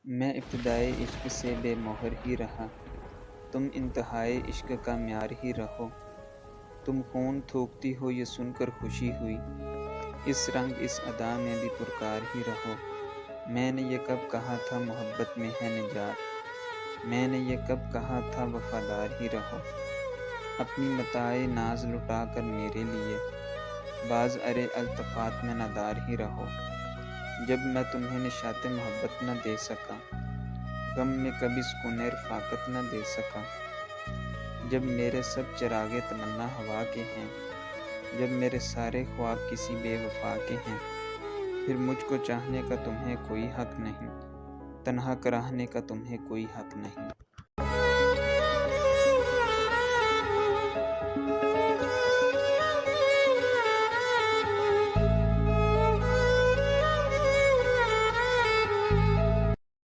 میں ابتدائے عشق سے بے مہر ہی رہا، تم انتہائے عشق کا معیار ہی رہو۔ تم خون تھوکتی ہو یہ سن کر خوشی ہوئی، اس رنگ اس ادا میں بھی پرکار ہی رہو۔ میں نے یہ کب کہا تھا محبت میں ہے نجات، میں نے یہ کب کہا تھا وفادار ہی رہو۔ اپنی متاع ناز لٹا کر میرے لیے، باز ارے التفات میں نادار ہی رہو۔ جب میں تمہیں نشاط محبت نہ دے سکا، غم میں کبھی سکون رفاقت نہ دے سکا۔ جب میرے سب چراغ تمنا ہوا کے ہیں، جب میرے سارے خواب کسی بے وفا کے ہیں، پھر مجھ کو چاہنے کا تمہیں کوئی حق نہیں، تنہا کراہنے کا تمہیں کوئی حق نہیں۔